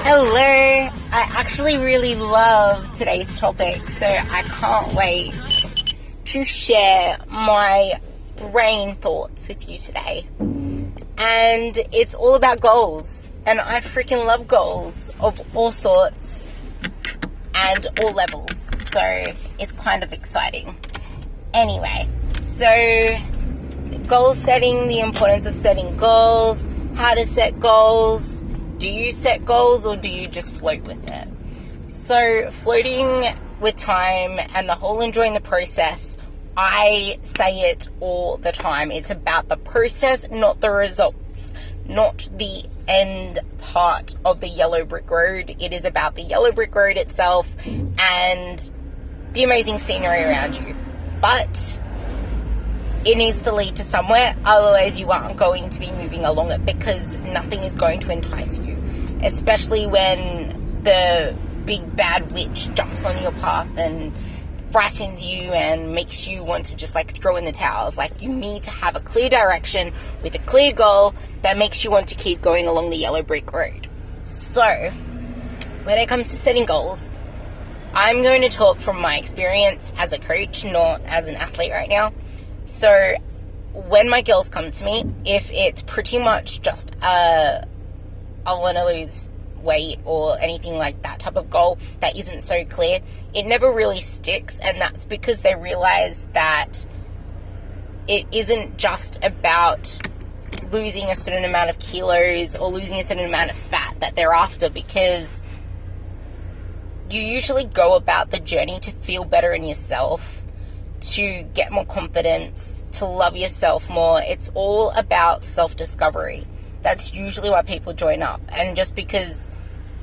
Hello! I actually really love today's topic, so I can't wait to share my brain thoughts with you today. And it's all about goals. And I freaking love goals of all sorts and all levels. So it's kind of exciting. Anyway, so goal setting, the importance of setting goals, how to set goals. Do you set goals or do you just float with it? So floating with time and the whole enjoying the process, I say it all the time. It's about the process, not the results, not the end part of the yellow brick road. It is about the yellow brick road itself and the amazing scenery around you. But it needs to lead to somewhere, otherwise you aren't going to be moving along it because nothing is going to entice you, especially when the big bad witch jumps on your path and frightens you and makes you want to just like throw in the towels. Like, you need to have a clear direction with a clear goal that makes you want to keep going along the yellow brick road. So when it comes to setting goals, I'm going to talk from my experience as a coach, not as an athlete right now. So when my girls come to me, if it's pretty much just I want to lose weight or anything like that type of goal that isn't so clear, it never really sticks. And that's because they realize that it isn't just about losing a certain amount of kilos or losing a certain amount of fat that they're after, because you usually go about the journey to feel better in yourself, to get more confidence, to love yourself more. It's all about self-discovery. That's usually why people join up. And just because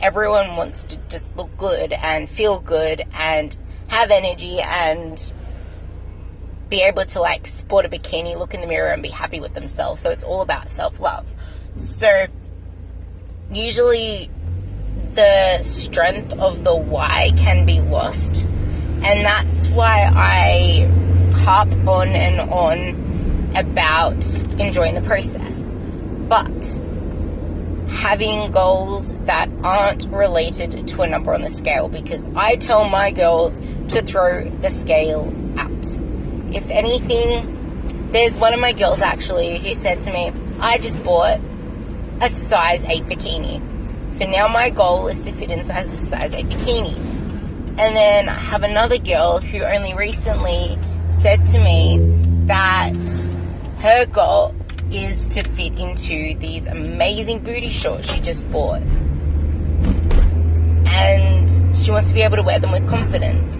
everyone wants to just look good and feel good and have energy and be able to like sport a bikini, look in the mirror and be happy with themselves. So it's all about self-love. So usually the strength of the why can be lost. And that's why I harp on and on about enjoying the process. But having goals that aren't related to a number on the scale, because I tell my girls to throw the scale out. If anything, there's one of my girls actually who said to me, I just bought a size 8 bikini. So now my goal is to fit inside a size 8 bikini. And then I have another girl who only recently said to me that her goal is to fit into these amazing booty shorts she just bought. And she wants to be able to wear them with confidence.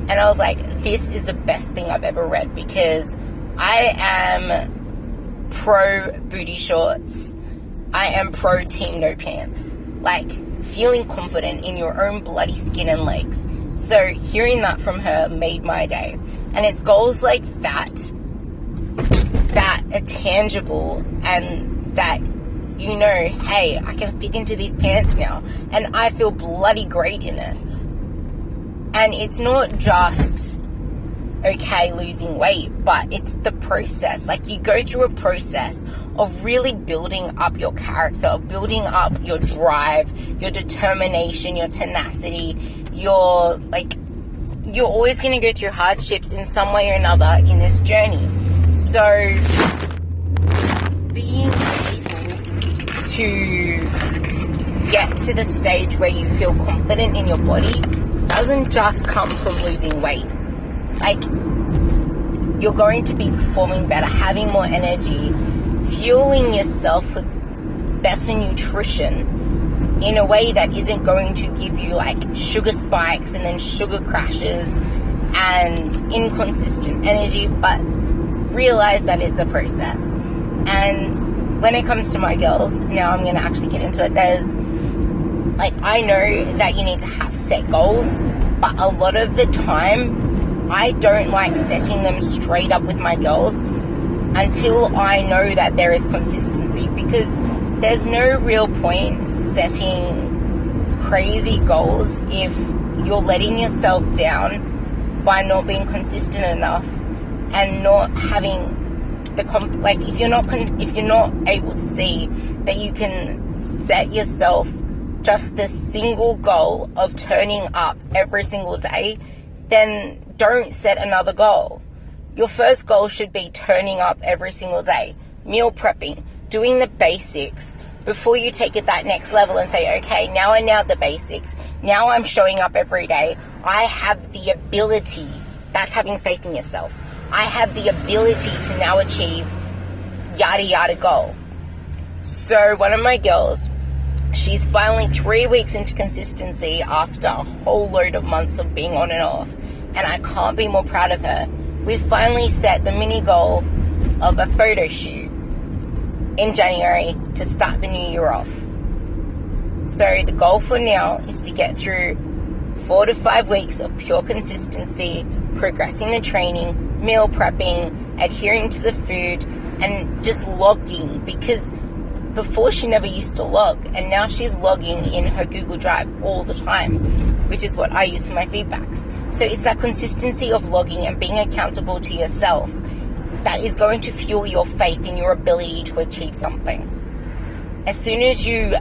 And I was like, this is the best thing I've ever read, because I am pro booty shorts. I am pro team no pants. Like, feeling confident in your own bloody skin and legs. So hearing that from her made my day. And it's goals like that are tangible, and that you know, hey, I can fit into these pants now and I feel bloody great in it. And it's not just okay losing weight, but it's the process. Like, you go through a process of really building up your character, of building up your drive, your determination, your tenacity, you're always going to go through hardships in some way or another in this journey. So being able to get to the stage where you feel confident in your body doesn't just come from losing weight. Like, you're going to be performing better, having more energy, fueling yourself with better nutrition in a way that isn't going to give you like sugar spikes and then sugar crashes and inconsistent energy, but realize that it's a process. And when it comes to my girls, now I'm going to actually get into it. There's like, I know that you need to have set goals, but a lot of the time I don't like setting them straight up with my girls until I know that there is consistency, because there's no real point setting crazy goals if you're letting yourself down by not being consistent enough and not having if you're not able to see that you can set yourself just the single goal of turning up every single day, then don't set another goal. Your first goal should be turning up every single day, meal prepping, doing the basics before you take it that next level and say, okay, now I know the basics. Now I'm showing up every day. I have the ability. That's having faith in yourself. I have the ability to now achieve yada yada goal. So one of my girls, she's finally 3 weeks into consistency after a whole load of months of being on and off. And I can't be more proud of her. We finally set the mini goal of a photo shoot in January to start the new year off. So the goal for now is to get through 4 to 5 weeks of pure consistency, progressing the training, meal prepping, adhering to the food, and just logging, because before she never used to log, and now she's logging in her Google Drive all the time, which is what I use for my feedbacks. So it's that consistency of logging and being accountable to yourself that is going to fuel your faith in your ability to achieve something. As soon as you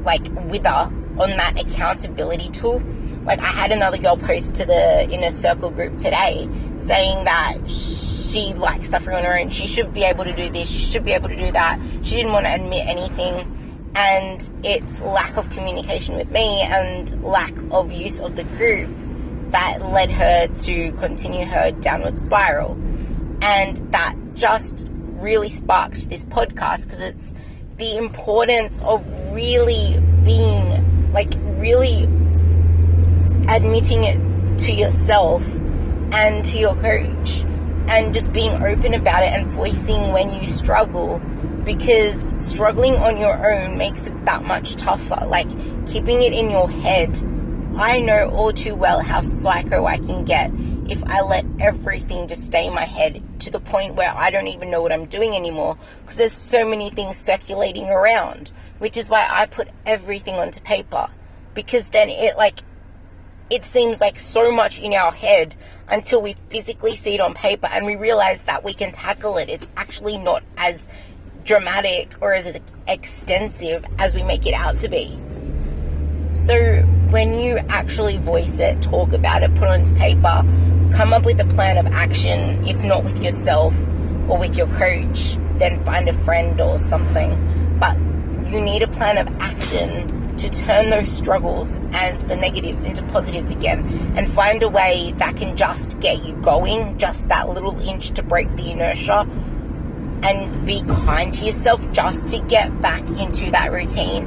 wither on that accountability tool, I had another girl post to the Inner Circle group today saying that she likes suffering on her own. She should be able to do this. She should be able to do that. She didn't want to admit anything. And it's lack of communication with me and lack of use of the group that led her to continue her downward spiral. And that just really sparked this podcast, because it's the importance of really being, really admitting it to yourself and to your coach, and just being open about it and voicing when you struggle, because struggling on your own makes it that much tougher. Keeping it in your head, I know all too well how psycho I can get if I let everything just stay in my head to the point where I don't even know what I'm doing anymore, because there's so many things circulating around, which is why I put everything onto paper, because then it seems like so much in our head until we physically see it on paper and we realize that we can tackle it. It's actually not as dramatic or as extensive as we make it out to be. So when you actually voice it, talk about it, put it onto paper, come up with a plan of action. If not with yourself or with your coach, then find a friend or something. But you need a plan of action to turn those struggles and the negatives into positives again, and find a way that can just get you going, just that little inch to break the inertia, and be kind to yourself just to get back into that routine,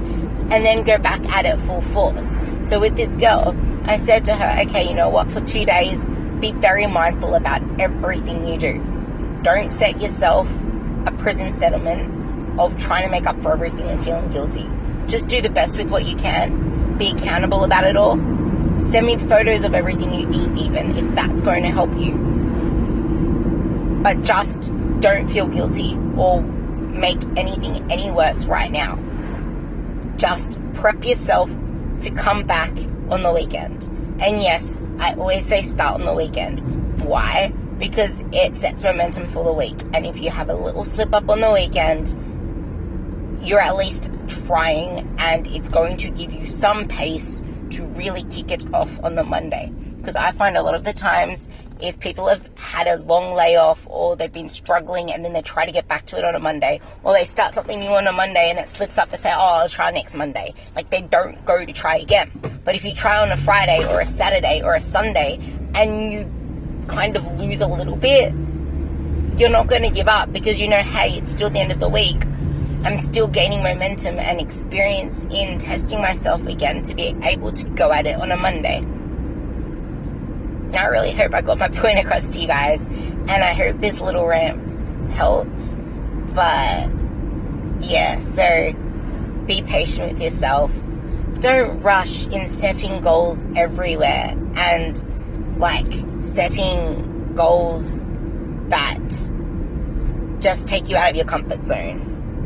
and then go back at it full force. So with this girl, I said to her, okay, you know what, for 2 days, be very mindful about everything you do. Don't set yourself a prison settlement of trying to make up for everything and feeling guilty. Just do the best with what you can. Be accountable about it all. Send me photos of everything you eat, even if that's going to help you. But just don't feel guilty or make anything any worse right now. Just prep yourself to come back on the weekend. And yes, I always say start on the weekend. Why? Because it sets momentum for the week. And if you have a little slip up on the weekend, you're at least trying, and it's going to give you some pace to really kick it off on the Monday. Because I find a lot of the times, if people have had a long layoff or they've been struggling and then they try to get back to it on a Monday, or they start something new on a Monday and it slips up, they say, oh, I'll try next Monday. They don't go to try again. But if you try on a Friday or a Saturday or a Sunday and you kind of lose a little bit, you're not going to give up, because you know, hey, it's still the end of the week. I'm still gaining momentum and experience in testing myself again to be able to go at it on a Monday. And I really hope I got my point across to you guys, and I hope this little rant helped. But yeah, so be patient with yourself. Don't rush in setting goals everywhere, and setting goals that just take you out of your comfort zone.